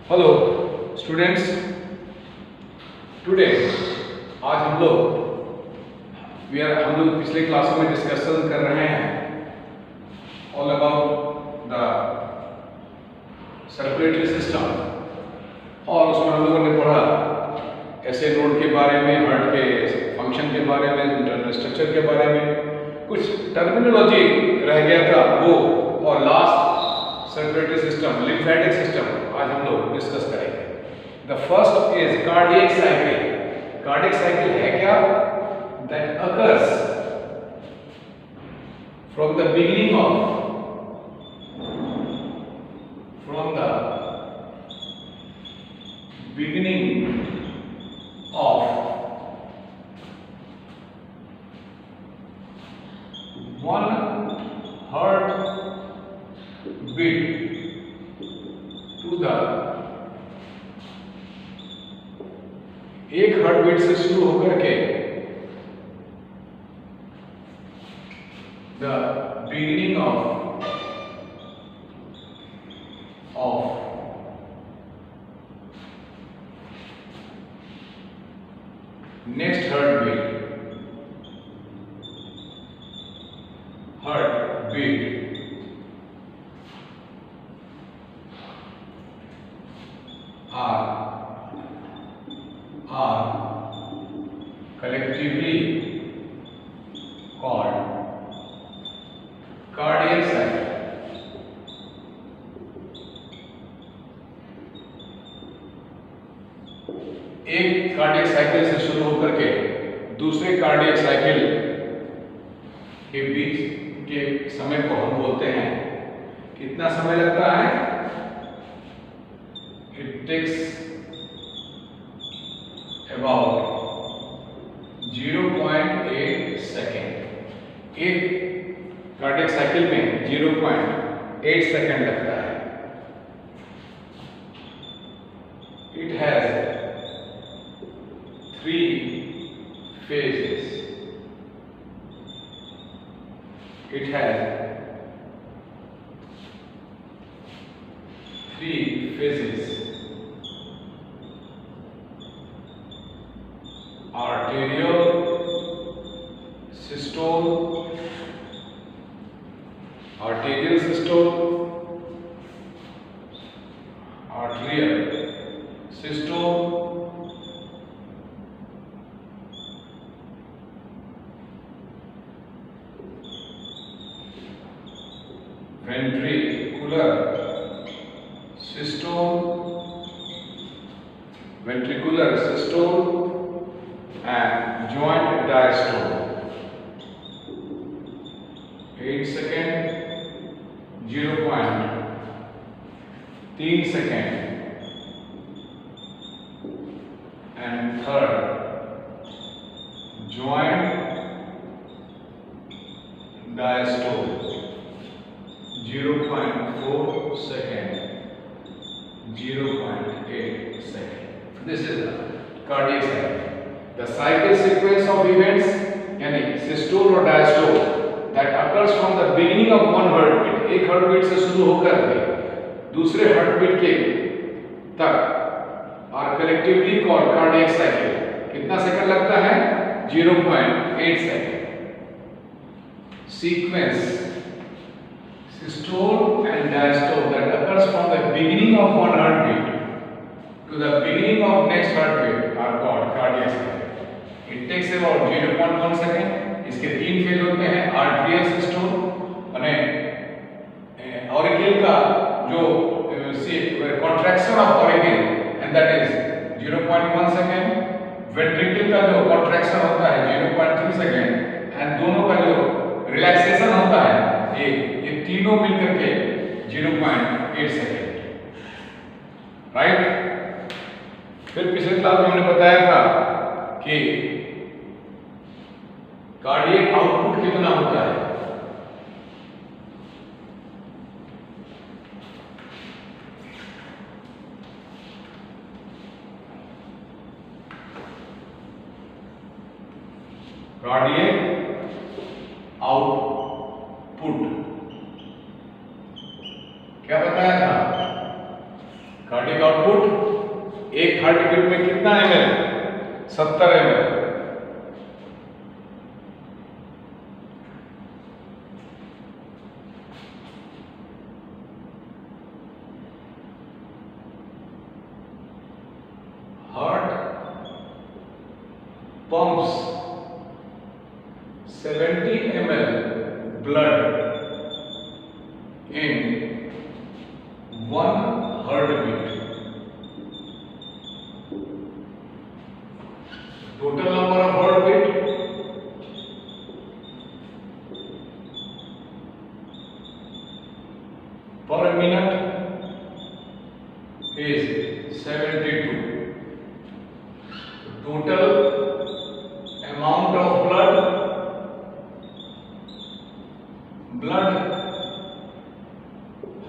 Hello students, today आज हम लोग पिछले क्लासों में डिस्कशन कर रहे हैं all about the circulatory system. और उसमें हम लोगों ने पढ़ा ऐसे नोड के बारे में, हार्ट के फंक्शन के बारे में, इंटरनल स्ट्रक्चर के बारे में, कुछ टर्मिनोलॉजी रह गया था वो, और last circulatory system, lymphatic system आज हम लोग डिस्कस करेंगे। The first is cardiac cycle. Cardiac cycle है क्या? That occurs from the beginning of one heart beat to the एक हार्ट बीट से शुरू होकर के the beginning of next heart beat are collectively called cardiac cycle। एक cardiac cycle से शुरू होकर के दूसरे कार्डियक साइकिल के बीच के समय को हम बोलते हैं, कितना समय लगता है? It takes about 0.8 second. एक कार्डियक साइकिल में 0.8 सेकेंड लगता है। It has 3 phases। It has 3 phases। arterial systole, arterial systole, arterial systole, ventricular systole, ventricular systole and joint diastole। 8 second, 0.3 second, and third joint diastole 0.4 second, 0.8 second। This is the cardiac cycle। The cycle sequence of events, यानी systole और diastole, that occurs from the beginning of one heartbeat, एक heartbeat से शुरू होकर के दूसरे heartbeat के तक, are collectively called cardiac cycle। कितना सेकंड लगता है? 0.8 second. Sequence systole and diastole that occurs from the beginning of one heartbeat to the beginning of next heartbeat are called cardiac cycle। It takes about 0.1 second. इसके 3 phase होते हैं, arterial systole, auricle का जो contraction of auricle and that is 0.1 second, ventricle का जो contraction होता है 0.3 second, and दोनों का जो रिलैक्सेशन होता है ये तीनों मिलकर के 0.8 सेकेंड। राइट। फिर पिछले क्लास में हमने बताया था कि कार्डियक आउटपुट कितना होता है? कार्डियक आउटपुट क्या बताया था? कार्डियक आउटपुट एक हार्ट बीट में कितना ml? 70 ml। Heart pumps 70 ml blood in one heartbeat. Total number of heartbeat per minute is 72. Total amount of blood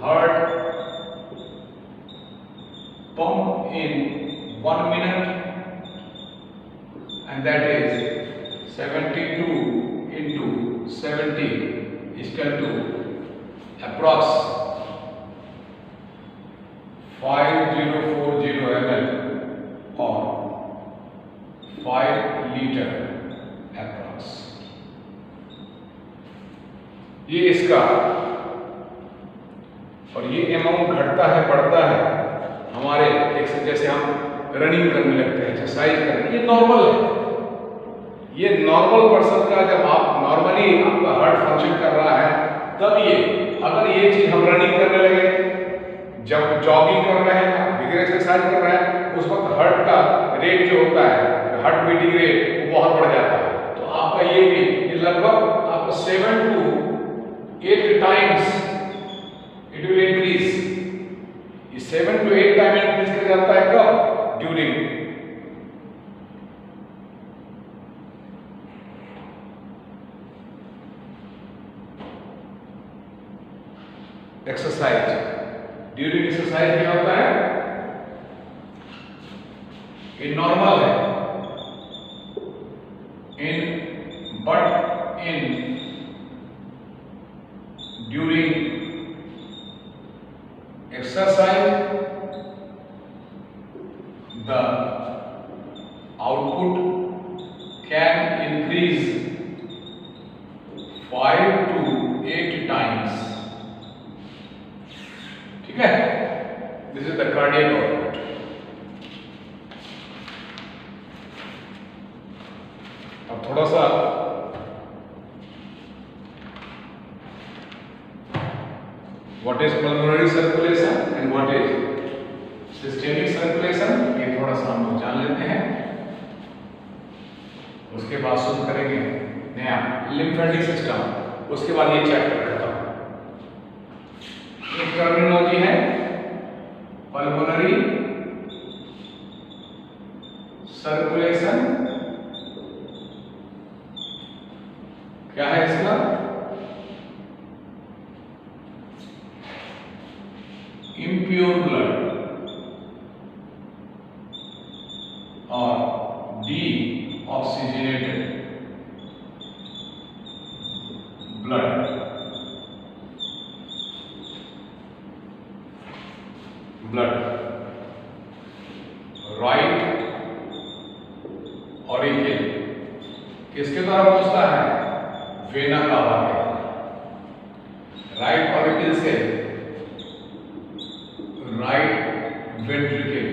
heart pump in 1 minute, and that is 72 into 70 is equal to approx 5040 ml or 5 liter approx। ये इसका, और ये amount घटता है बढ़ता है हमारे एक जैसे हम रनिंग करने लगते हैं, एक्सरसाइज करते हैं, ये नॉर्मल है। ये नॉर्मल पर्सन का जब आप नॉर्मली आपका हार्ट फंक्शन कर रहा है तब ये, अगर ये चीज हम रनिंग करने लगे, जब जॉगिंग कर रहे हैं, बिगर एक्सरसाइज कर रहे हैं, उस वक्त हार्ट का रेट जो होता है, हार्ट बीटिंग रेट, वो बहुत बढ़ जाता है। तो आपका ये भी लगभग आपको 7 to 8 times it will increase। ये 7 to 8 टाइम इंक्रीज कर जाता है कब? During exercise. ड्यूरिंग एक्सरसाइज क्या होता है? ये नॉर्मल है but in during exercise the output can increase 5 to 8 times। ठीक है, this is the cardiac output। अब थोड़ा सा what is pulmonary circulation and what is systemic circulation, ये थोड़ा सा हम लोग जान लेते हैं, उसके बाद शुरू करेंगे नया लिम्फेटिक सिस्टम, उसके बाद ये चैप्टर खत्म। एक टर्मिनोलॉजी है पल्मोनरी सर्कुलेशन, क्या है इसका? impure blood or deoxygenated blood। Right auricle किसके द्वारा पहुंचता है? वेना कावा के द्वारा। राइट ऑरिकल से राइट वेंट्रिकल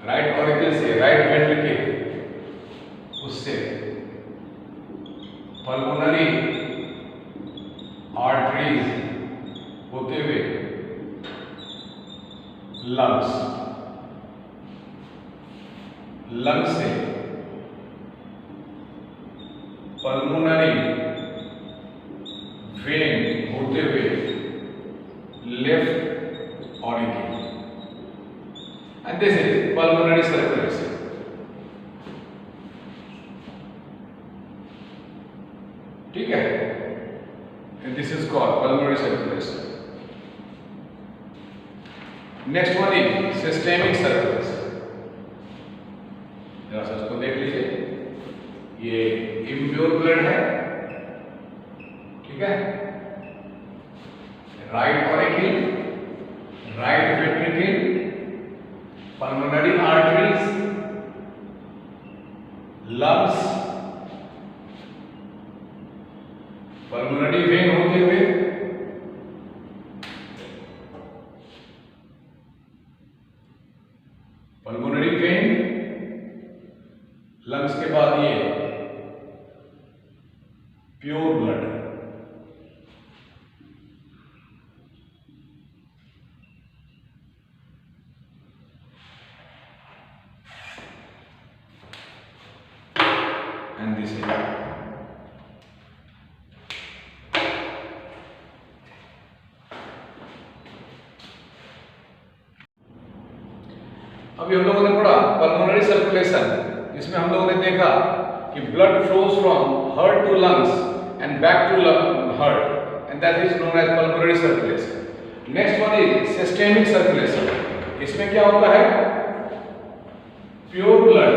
राइट ऑरिकल से राइट वेंट्रिकल, उससे पल्मोनरी आर्टरीज होते हुए लंग्स से पल्मोनरी वेन होते हुए left auricle, and this is pulmonary circulation। ठीक है, and this is called pulmonary circulation। Next one is systemic circulation. जरा सा इसको देख लीजिए, ये इम्प्योर ब्लड है है, right auricle, right ventricle, pulmonary arteries, lungs, pulmonary vein होते हुए पल्मोनरी वेन, लंग्स के बाद ये pure blood, and this is अभी हम लोगों ने पढ़ा पल्मोनरी सर्कुलेशन, जिसमें हम लोगों ने देखा कि blood flows from heart to lungs and back to heart and that is known as pulmonary circulation. Next one is systemic circulation. इसमें क्या होता है, प्योर ब्लड,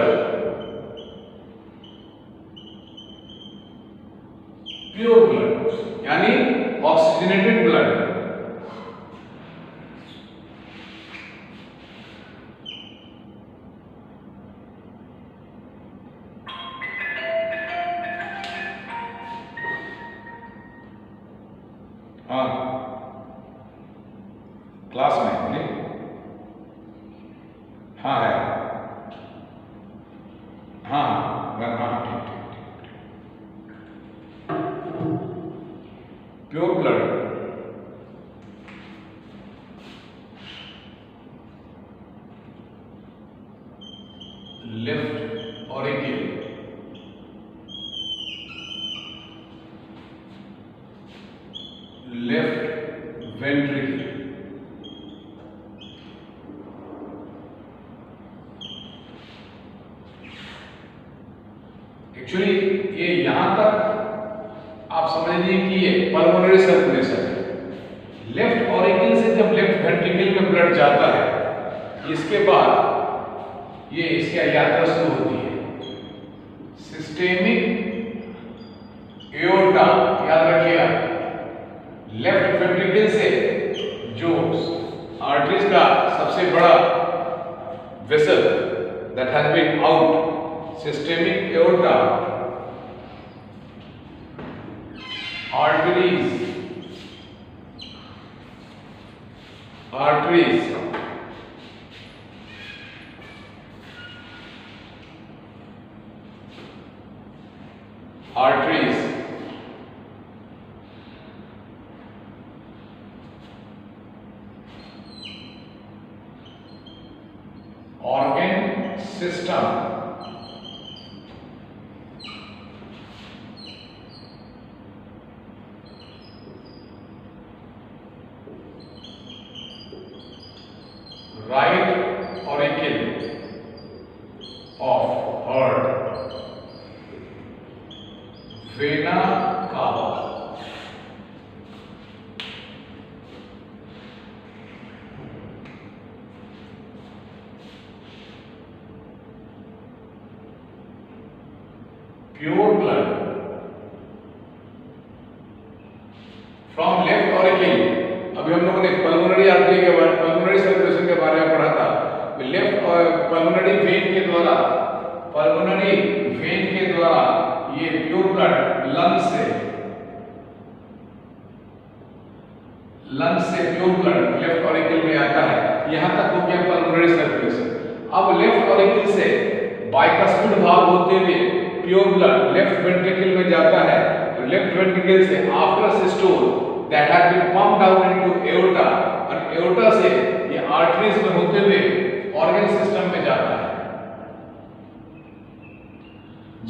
प्योर ब्लड यानी ऑक्सीजनेटेड ब्लड, हाँ क्लास में नहीं, हाँ है, हाँ हाँ हाँ ठीक ठीक ठीक, pure blood, left auricle, left ventricle, actually ये यहां तक आप समझ लीजिए कि ये पल्मोनरी सर्कुलेशन है। लेफ्ट ऑरिकल से जब लेफ्ट वेंट्रिकल में ब्लड जाता है, इसके बाद ये इसकी यात्रा शुरू होती है सिस्टेमिक एओर्टा, याद रखिएगा, लेफ्ट वेंट्रिकल से जो आर्टरीज का सबसे बड़ा vessel that has been out, systemic aorta, arteries, arteries, arteries, organ system, right auricle of heart, vena cava, pure blood from left auricle। अभी हम लोगों ने पल्मोनरी आर्टरी के बारे, पल्मोनरी सर्कुलेशन के बारे में पढ़ा था। लेफ्ट पल्मोनरी वेन के द्वारा, पल्मोनरी वेन के द्वारा ये प्योर ब्लड लंग्स से प्योर ब्लड लेफ्ट ऑरिकल में आता है। यहां तक हो गया पल्मोनरी सर्कुलेशन। अब लेफ्ट ऑरिकल से बाइकस्पिड भाग होते हुए प्योर ब्लड लेफ्ट वेंट्रिकल में जाता है। लेफ्ट वेंट्रिकल से after systole that has been pumped down into aorta, और aorta से ये arteries में होते हुए organ system में जाता है,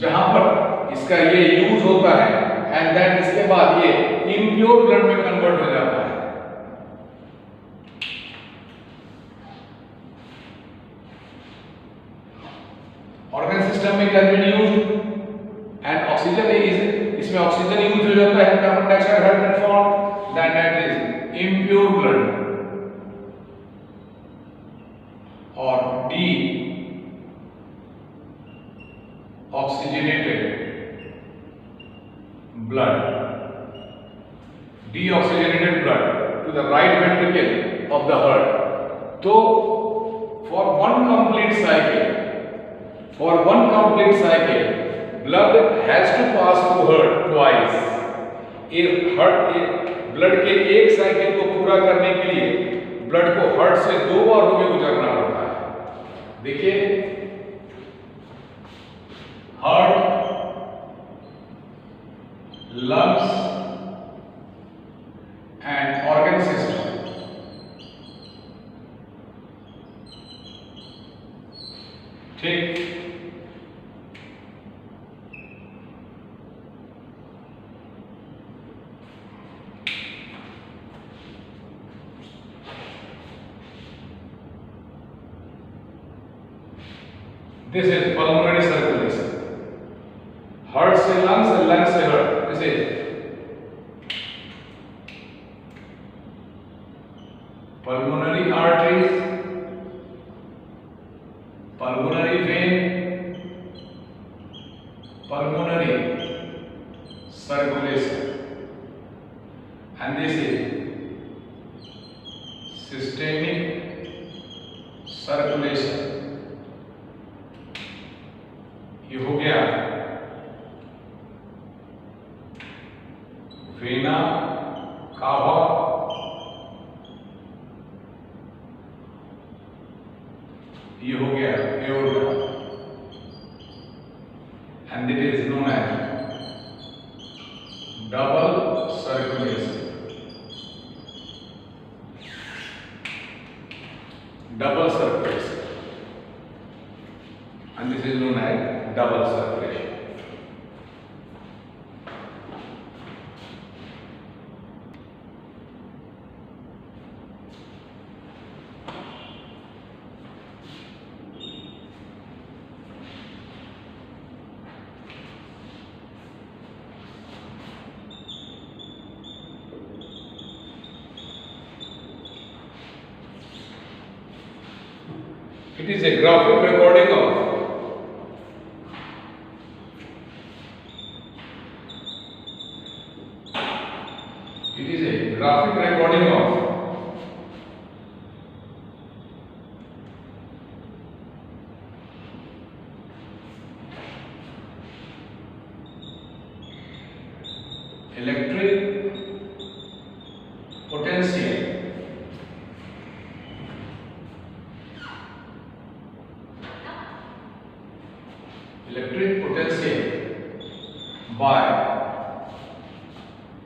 जहां पर इसका ये यूज होता है एंड देन इसके बाद ये impure blood में कन्वर्ट हो जाता है। organ system में क्या यूज एंड ऑक्सीजन इसमें ऑक्सीजन यूज हो जाता है, carbon dioxide has been formed, that is impure blood, or deoxygenated blood deoxygenated blood to the right ventricle of the heart. So for one complete cycle, blood has to pass through heart twice. Blood के एक cycle को पूरा करने के लिए blood को heart से 2 बार होकर गुजरना पड़ता है। देखिए, heart, lungs and organ system. ठीक, this is pulmonary circulation. Heart से lungs and lungs से heart. This is pulmonary arteries, pulmonary vein, pulmonary circulation, and this is systemic circulation. ये हो गया वेना कावा, ये हो गया aorta, and it is known as double circulation. Double circulation, and this is known as double circulation. It is a graphic recording of electric potential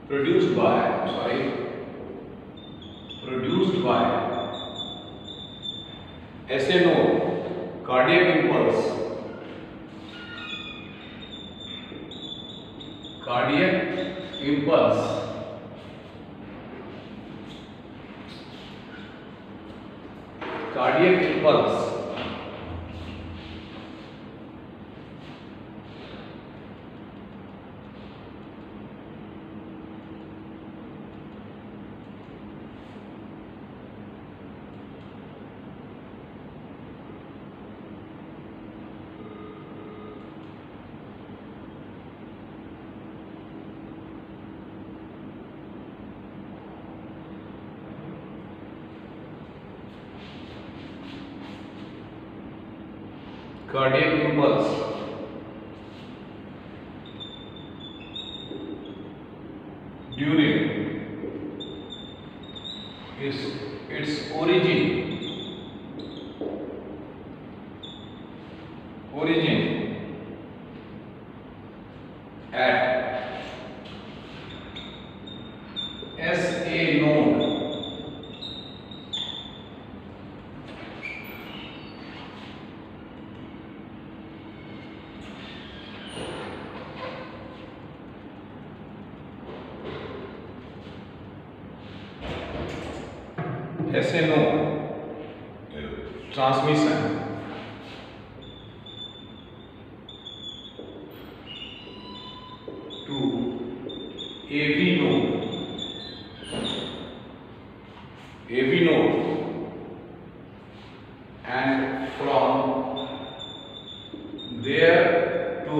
produced by ऐसे node cardiac impulse during its origin at SA node SNO transmission to AV node and from there to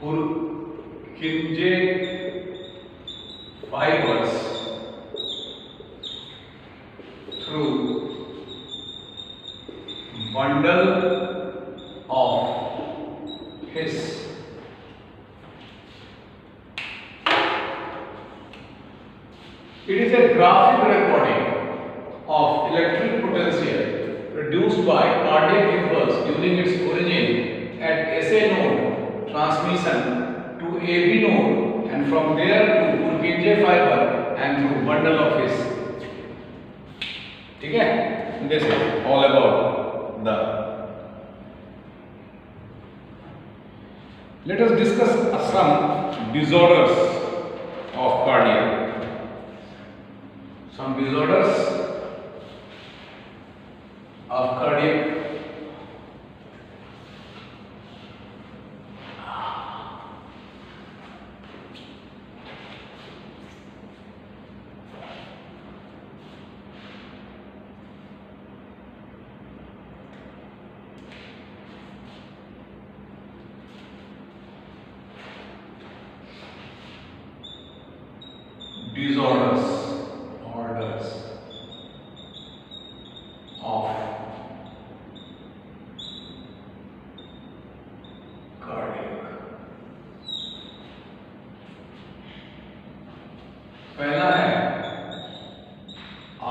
Purkinje fibers through bundle of his It is a graphic recording of electric potential produced by cardiac impulse during its origin at SA node transmission to AV node and from there to Purkinje fiber and through bundle of his. ठीक है? This is all about the. Let us discuss some disorders of cardiac. Some disorders of cardiac. Disorders. Orders of cardiac. पहला है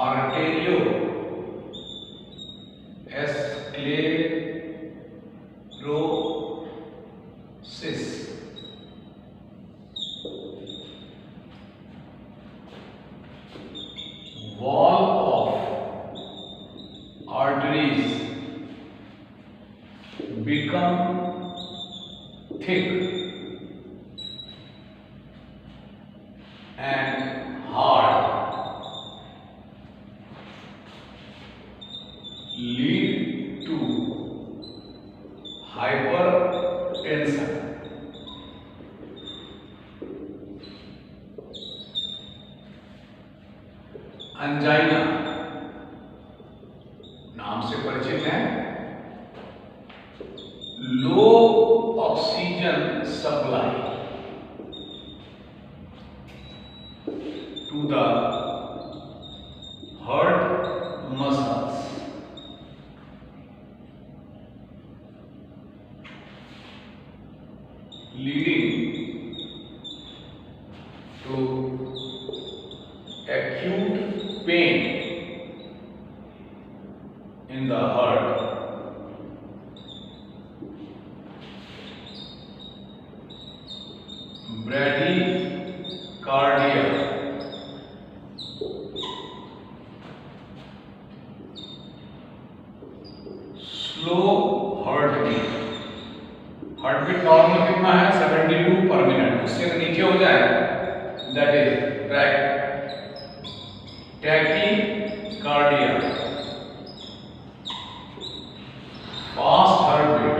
arteriosclerosis wall of arteries become thick and hard, lead to hypertension. Angina नाम से परिचित है, low oxygen supply to the heart muscles, leading to acute pain in the heart. Bradycardia, slow heartbeat. Heartbeat normal कितना है 72 पर minute, उससे नीचे हो जाए that is tachycardia, fast heartbeat,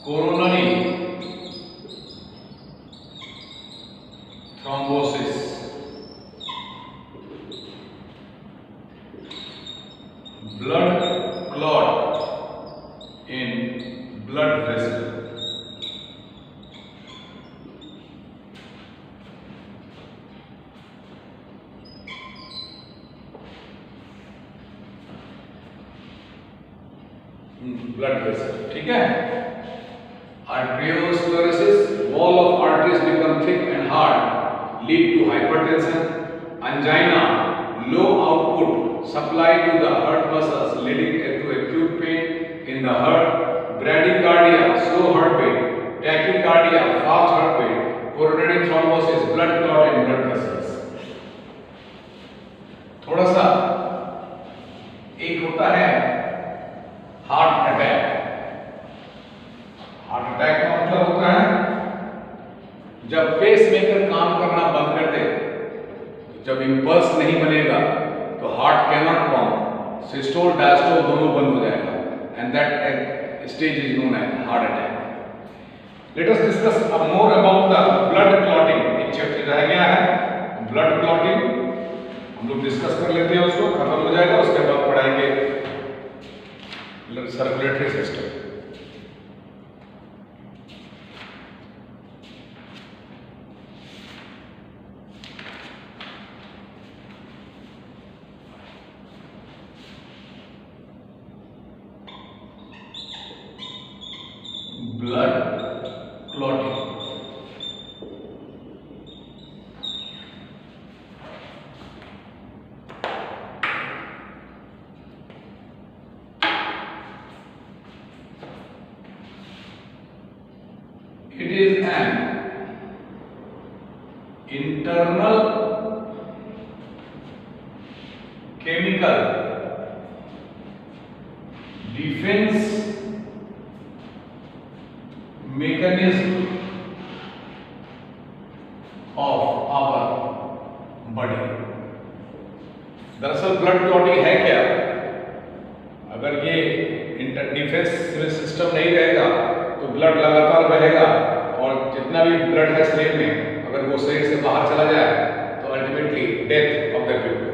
coronary thrombosis, blood clot in blood vessel, blood vessel. ठीक है? Arteriosclerosis, wall of arteries become thick and hard, lead to hypertension. Angina, low output supply to the heart muscles, leading to acute pain in the heart. Bradycardia, slow heartbeat. Tachycardia, fast heartbeat. Coronary thrombosis, blood clot in blood vessels. थोड़ा सा एक होता है heart attack. Heart attack का मतलब होता है जब पेसमेकर काम करना बंद कर दे, जब इंपल्स नहीं बनेगा तो heart cannot pump, systole diastole दोनों बंद हो जाएगा, and that stage is known as heart attack. Let us discuss more about the blood clotting. एक चैप्टर रह गया है, blood clotting. हम लोग डिस्कस कर लेते हैं, उसको खत्म हो जाएगा, उसके बाद पढ़ाएंगे circulatory system. Blood clotting. It is an internal chemical defense mechanism of our body। दरअसल ब्लड क्लॉटिंग है क्या? अगर ये डिफेंस सिस्टम नहीं रहेगा तो ब्लड लगातार बहेगा और जितना भी ब्लड है शरीर में, अगर वो शरीर से बाहर चला जाए तो ultimately death of the people.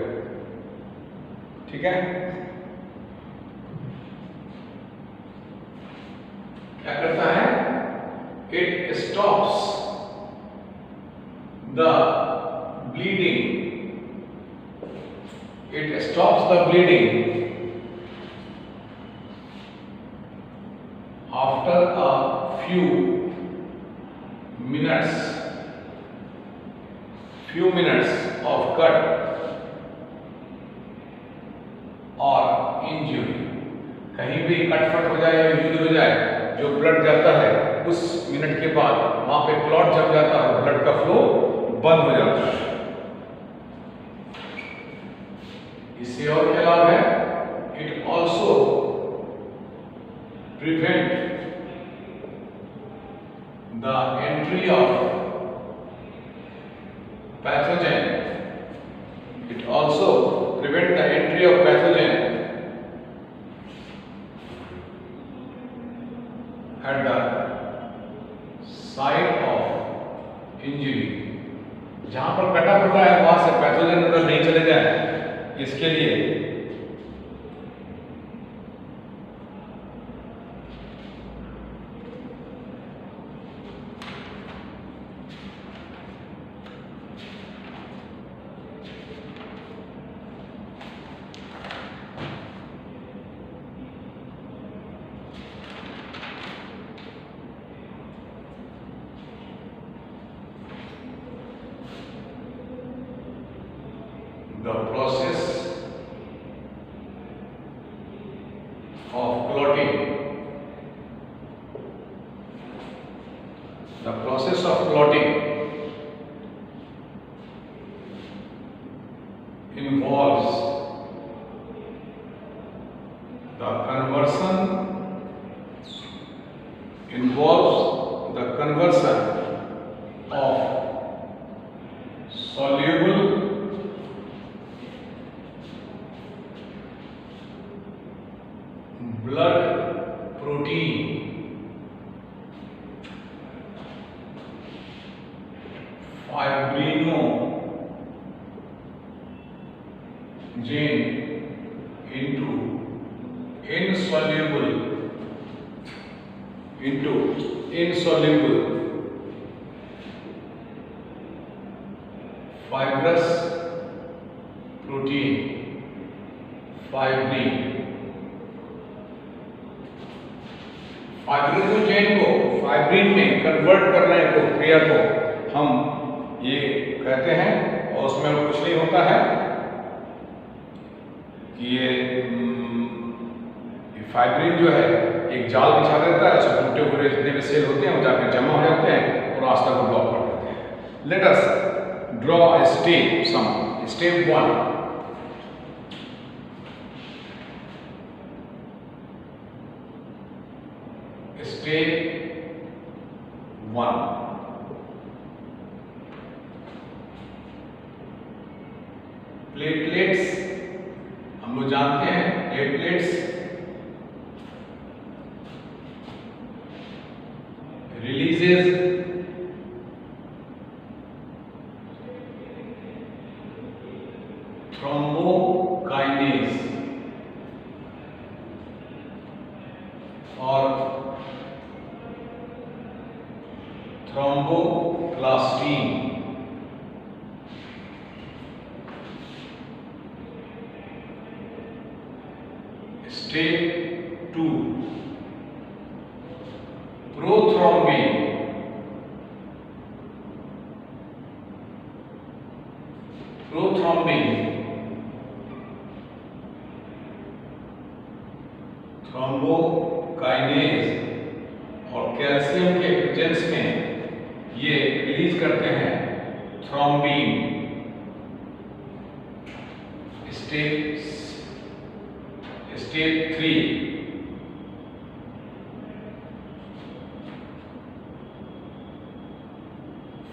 ठीक है, क्या करता है? It stops the bleeding, it stops the bleeding after a few minutes of cut or injury। कहीं भी कटफट हो जाए या इंजरी हो जाए, जो ब्लड जाता है उस मिनट के बाद वहां पे क्लॉट जम जाता है, ब्लड का फ्लो बंद हो जाता है। इससे और क्या लाभ है? It also prevent the entry of pathogen, it also prevent the entry of pathogen at the site of injury। जहां पर कटा फटा है वहां से पैथोजन अंदर नहीं चले जाए, इसके लिए the process of clotting, the process of clotting involves the conversion of soluble blood protein fibrinogen into insoluble fibrous protein fibrin। Fibrinogen को फाइब्रिन में कन्वर्ट करने को क्रिया को हम ये कहते हैं, और उसमें कुछ नहीं होता है कि ये फाइब्रिन जो है एक जाल बिछा देता है, उसमें टूटे हुए जितने भी सेल होते हैं वो जाकर जमा हो जाते हैं और रास्ता को ब्लॉक कर देते हैं। Let us draw a step 1। Step 1, platelets. हम लोग जानते हैं platelets releases thrombokines or thromboplastin. State 2, prothrombin. Prothrombin, thrombokinase और कैल्शियम के प्रेजेंस में ये रिलीज करते हैं thrombin. State 3,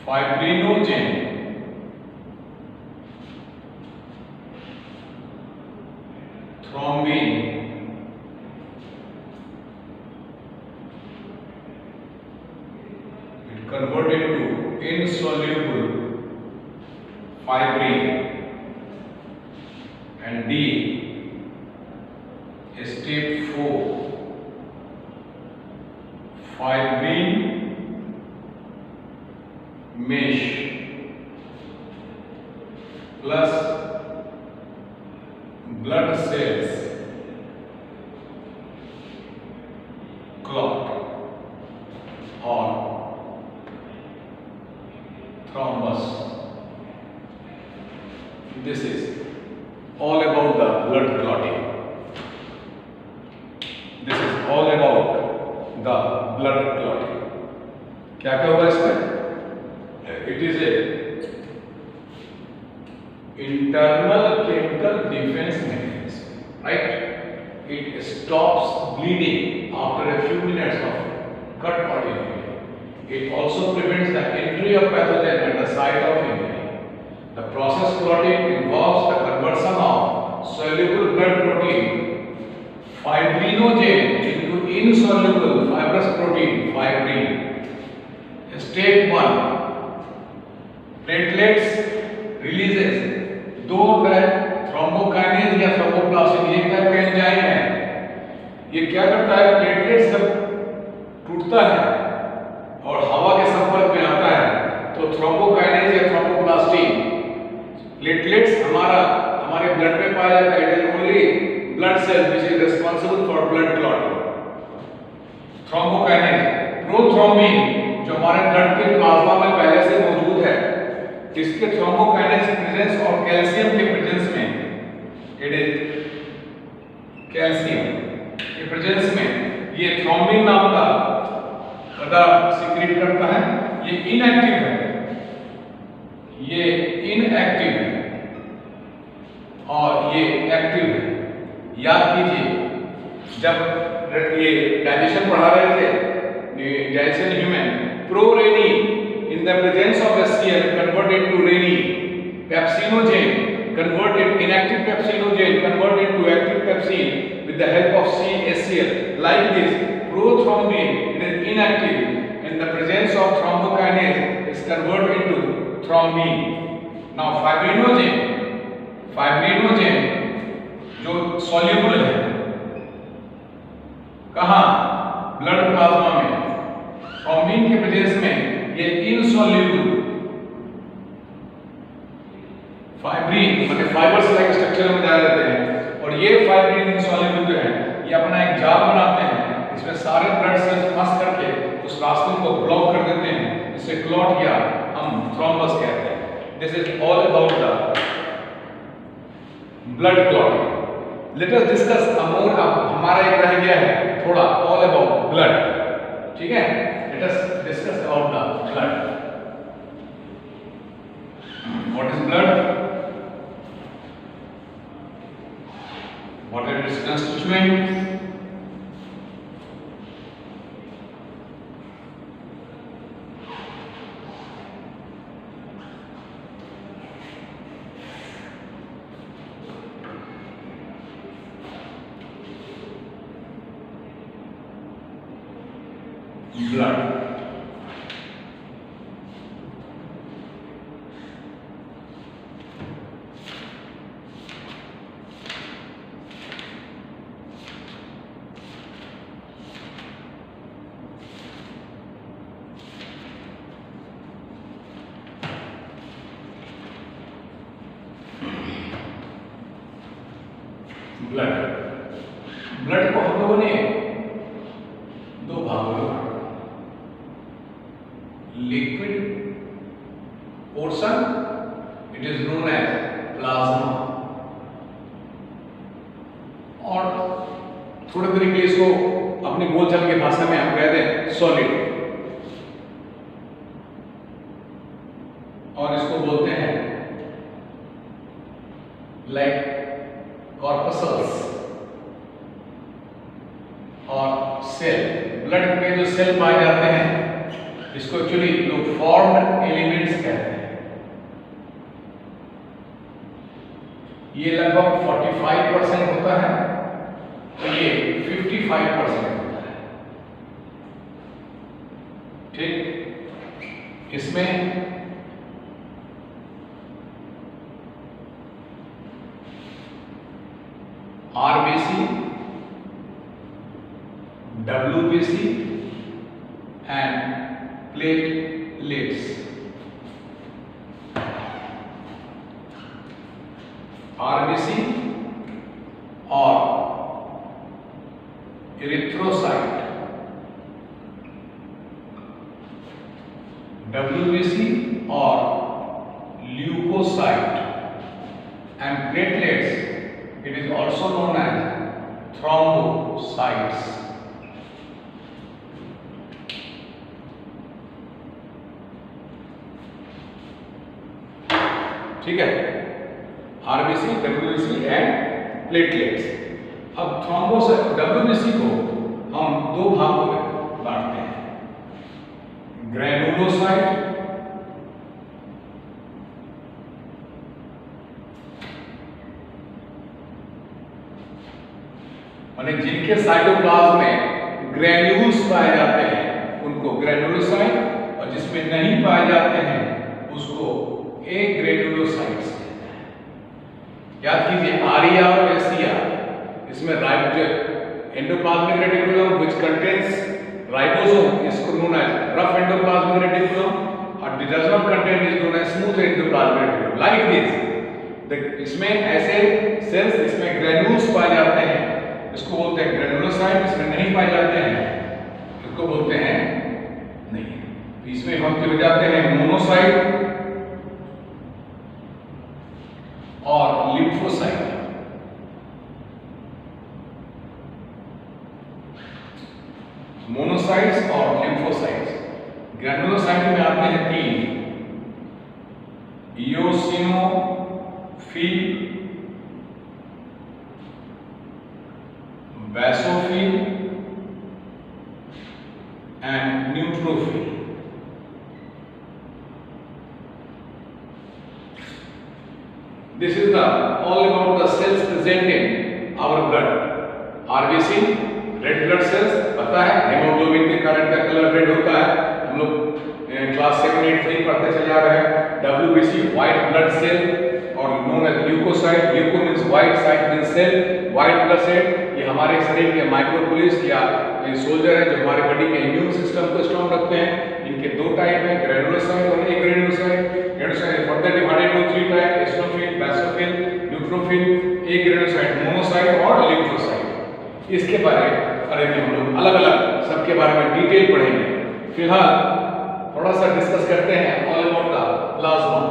fibrinogen. Thrombin it converted to insoluble fibrin. And D, step 4, fibrin mesh plus blood cells clot or thrombus. This is all about the blood clotting. This is all about the blood clotting. क्या क्या होगा इसमें? It is a internal chemical defense mechanism, right? It stops bleeding after a few minutes of cut or injury. It also prevents the entry of pathogen at the site of injury. The process clotting involves the conversion of soluble blood protein fibrinogen into insoluble fibrous protein fibrin. Step 1, platelets releases दो type thrombokinase या thromboplastin, एक type का enzyme है। ये क्या करता है, platelets जब टूटता है और हवा के संपर्क में आता है तो थ्रोम्बोकाइनेज या थ्रोम्बोप्लास्टिन प्लेटलेट्स हमारे ब्लड में पाया जाता है। It is only blood cell which is responsible for blood clotting. Thrombokinase, prothrombin जो हमारे ब्लड के प्लाज्मा में पहले से मौजूद है, इसके थ्रोम्बोकाइनेज प्रेजेंस और कैल्शियम के प्रेजेंस में, इट इज कैल्शियम के प्रेजेंस में ये थ्रोम्बिन नाम का पदार्थ सीक्रेट करता है। ये इनएक्टिव है, ये इनएक्टिव है और ये एक्टिव है। याद कीजिए, जब ये डाइजेशन पढ़ा रहे थे, digestion human, prorennin in the presence of HCl converted to renin, pepsinogen converted, inactive pepsinogen converted to active pepsin with the help of HCl. Like this, prothrombin, it is inactive, in the presence of thrombokinase is converted into thrombin. Now fibrinogen जो soluble है कहाँ, blood plasma में, thrombin के presence में ये insoluble fibrin मतलब fibres like structure में जा जाते हैं और ये फाइब्रिन इनसॉल्युबल जो है ये अपना एक जाल बनाते हैं, इसमें सारे ब्लड सेल्स फंस करके उस रास्ते को ब्लॉक कर देते हैं, इसे क्लॉट या हम थ्रोम्बस कहते हैं। This is all about the blood clotting. Let us discuss more. अब हमारा एक रह गया है थोड़ा ऑल अबाउट ब्लड, ठीक है? Let us discuss about the blood. What is blood? What are its constituents? Blood. Blood. Blood को हम लोगों ने दो भागों में बांटा, liquid portion, it is known as plasma, और थोड़े देर के लिए इसको अपनी बोलचाल की भाषा में हम कहते हैं सॉलिड, और इसको बोलते हैं लाइक कॉर्पसल्स और सेल। ब्लड में जो सेल पाए जाते हैं इसको एक्चुअली लोग फॉर्म्ड एलिमेंट्स कहते हैं। ये लगभग 45% होता है, तो ये 55% होता है। ठीक, इसमें RBC, WBC and platelets. RBC और इरिथ्रोसाइट, डब्ल्यूबीसी और leucocyte, and platelets, it is also known as thrombocytes. ठीक है, आरबीसी, डब्ल्यूबीसी एंड प्लेटलेट्स। अब थ्रोम्बोसाइट, डब्ल्यूबीसी को हम दो भागों में बांटते हैं, ग्रेनुलोसाइट माने जिनके साइटोप्लाज्म में ग्रेन्यूल्स पाए जाते हैं उनको ग्रेनुलोसाइट, और जिसमें नहीं पाए जाते हैं उसको एग्रेनुलोसाइट्स कहते हैं। याद कीजिए, आरिया और एसिया, इसमें endoplasmic reticulum which contains ribosome, इसको known as rough endoplasmic reticulum, और does not contain is known as smooth endoplasmic reticulum. Like this, इसमें ऐसे सेल्स इसमें ग्रेन्यूल्स पाए जाते हैं, इसको बोलते हैं ग्रेनुलोसाइट। इसमें नहीं पाए जाते हैं इसको बोलते हैं नहीं। इसमें हम चले जाते हैं मोनोसाइट और लिम्फोसाइट। मोनोसाइट्स और लिम्फोसाइट्स। ग्रेनुलोसाइट में आते हैं तीन, इयोसिनोफिल, basophil and neutrophil. This is all about the cells present in our blood. RBC, red blood cells, पता है हेमोग्लोबिन के कारण का कलर रेड होता है, हम लोग क्लास 7, 8, 3 पढ़ते चले जा रहे हैं। WBC, white blood cell और known as leukocyte. Leuko means white, cyte means cell. White blood cell ये हमारे शरीर के माइक्रोपुलिस या सोल्जर है जो हमारे बॉडी के इम्यून सिस्टम को स्ट्रॉन्ग रखते हैं। इनके दो टाइप हैं, ग्रेनुलोसाइट और agranulocyte. Granulocyte further divided into 3 type, eosinophil, basophil, neutrophil, agranulocyte, monocyte और लिम्फोसाइट। इसके बारे में हम लोग अलग-अलग सबके बारे में डिटेल पढ़ेंगे। फिलहाल थोड़ा सा डिस्कस करते हैं all about the plasma.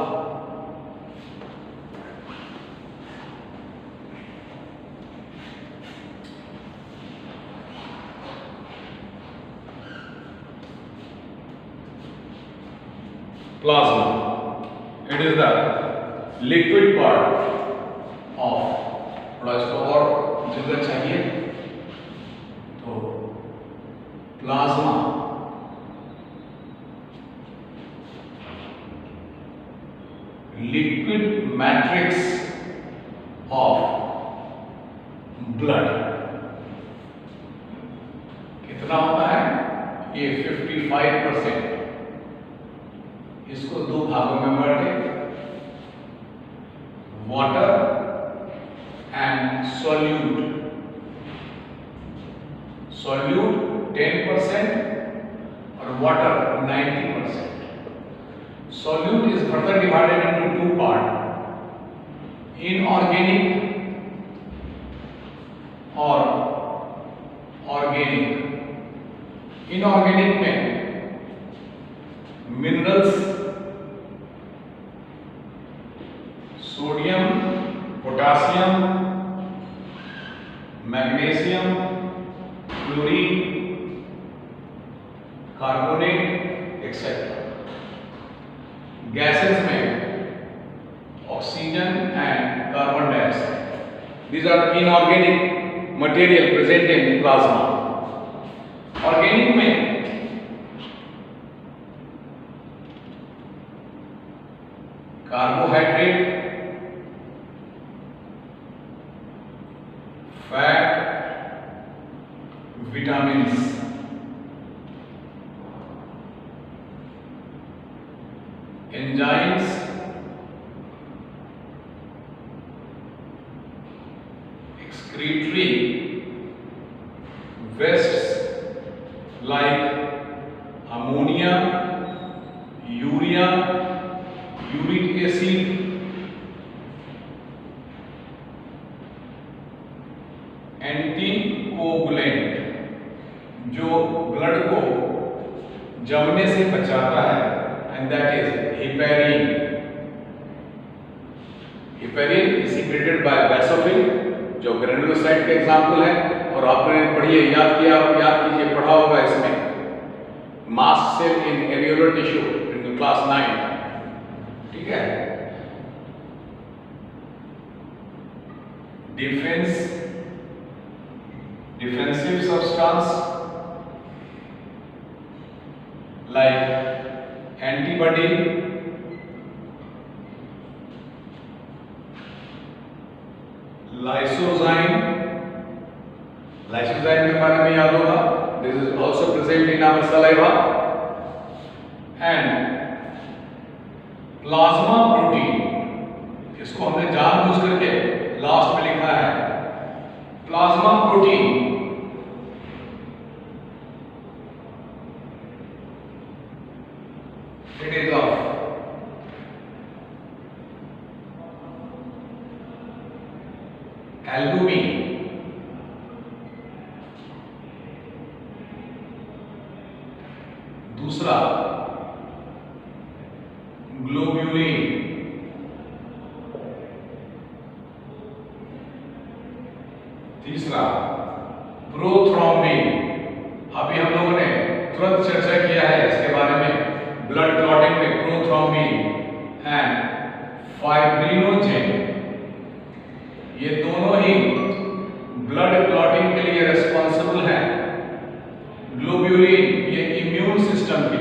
Plasma, it is the liquid part of, थोड़ा इसको और जगह चाहिए तो plasma liquid matrix of blood. कितना होता है ये? 55%। इसको दो भागों में बांटे, वाटर एंड सॉल्यूट। सॉल्यूट 10% और water 90%। Solute is further divided into 2 part, inorganic organic. Inorganic में minerals, sodium, potassium, magnesium, chlorine, carbonate etcetera. Gases में oxygen and carbon dioxide. These are inorganic material present in plasma. Organic में carbohydrate, fat, vitamins, enzymes, excretory wastes like ammonia, urea, uric acid, anticoagulant जो blood को जमने से बचाता है, and that is heparin. Heparin is secreted by basophil जो granulocyte का example है, और आपने पढ़िए, याद कीजिए, पढ़ा होगा इसमें mast cell in areolar tissue in class 9, ठीक है। Defensive substance like antibody, lysozyme के बारे में याद होगा, this is also present in our saliva, and plasma protein, इसको हमने जानबूझ करके लास्ट में लिखा है। Plasma protein it is of albumin, दूसरा ग्लोब्यूलिन, तीसरा प्रोथ्रोम्बिन। अभी हम लोगों ने तुरंत चर्चा किया है इसके बारे में, ब्लड क्लॉटिंग में प्रोथ्रोम्बिन एंड फाइब्रिनोजेन, ये दोनों ही ब्लड क्लॉटिंग के लिए रिस्पॉन्सिबल हैं। ग्लोब्यूलिन ये इम्यून सिस्टम के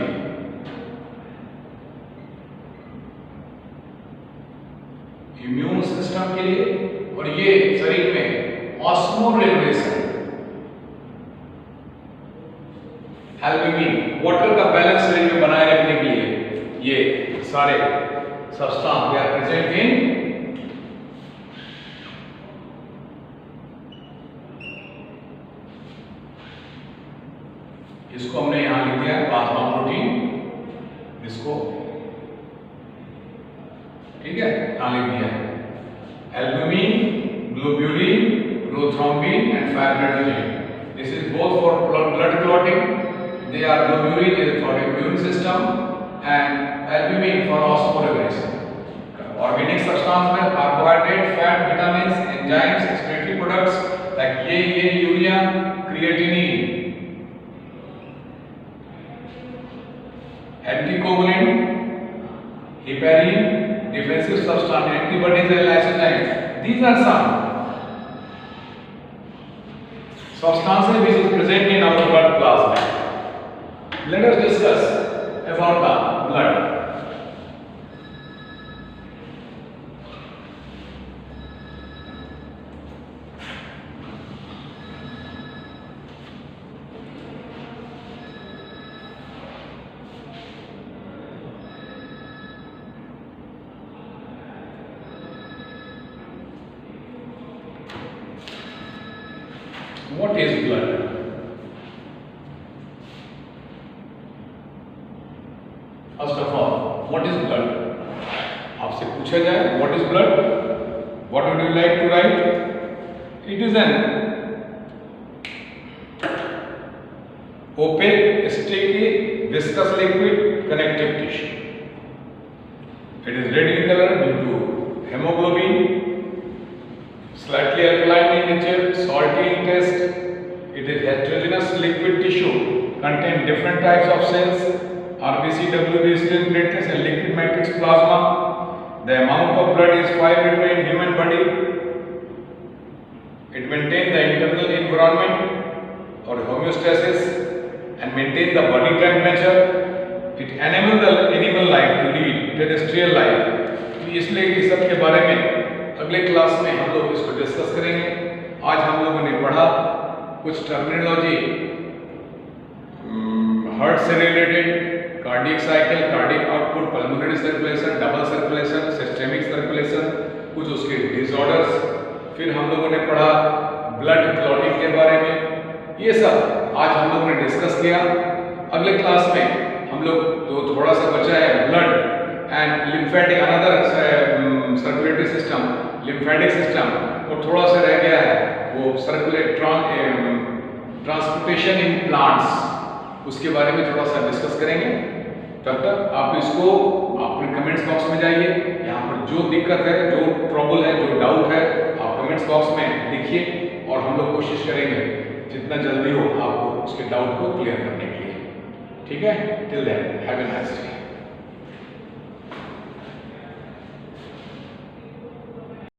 लिए, और ये शरीर में ऑस्मोरेगुलेशन, एल्बुमिन वाटर का बैलेंस शरीर में बनाए रखने के लिए, ये सारे substance they are present in इसको हमने यहां लिख दिया प्लाज्मा प्रोटीन, इसको ठीक है यहां लिख दिया albumin, globulin, prothrombin and fibrinogen. This is both for blood clotting, they are globulin is for immune system and albumin for osmoregulation. Organic substance में carbohydrate, fat, vitamins, enzymes, excretory products like ये urea, creatinine, anticoagulant, heparin, defensive substance, antibodies and lysozymes. These are some substances which is present in our blood plasma. Let us discuss about the blood. What is blood? First of all, what is blood? आपसे पूछा जाए what is blood? What would you like to write? It is an opaque, sticky, viscous liquid, connective tissue. It is red in color due to hemoglobin, slightly alkaline in nature, salty in taste. It is heterogeneous liquid tissue, contain different types of cells, RBC, WBC, and platelets, and liquid matrix plasma. The amount of blood is 5 liter in human body. It maintains the internal environment or homeostasis and maintain the body temperature. It enables the animal life to lead terrestrial life. तो इसलिए इस सब के बारे में अगले class में हम लोग इसको डिस्कस करेंगे। आज हम लोगों ने पढ़ा कुछ टर्मिनोलॉजी हार्ट से related, cardiac cycle, cardiac output, pulmonary circulation, double circulation, systemic circulation, कुछ उसके डिसऑर्डर्स। फिर हम लोगों ने पढ़ा ब्लड क्लॉटिंग के बारे में। ये सब आज हम लोगों ने डिस्कस किया। अगले क्लास में हम लोग तो थोड़ा सा बचा है blood and lymphatic, another circulatory system, lymphatic system, और थोड़ा सा रह गया है वो सर्कुलेट ट्रांसपोर्टेशन इन प्लांट्स, उसके बारे में थोड़ा सा डिस्कस करेंगे। तब तक आप इसको अपने कमेंट्स बॉक्स में जाइए, यहाँ पर जो दिक्कत है, जो ट्रबल है, जो डाउट है, आप कमेंट्स बॉक्स में लिखिए और हम लोग कोशिश करेंगे जितना जल्दी हो आपको उसके डाउट को क्लियर करने के लिए। ठीक है? Till then have a nice day.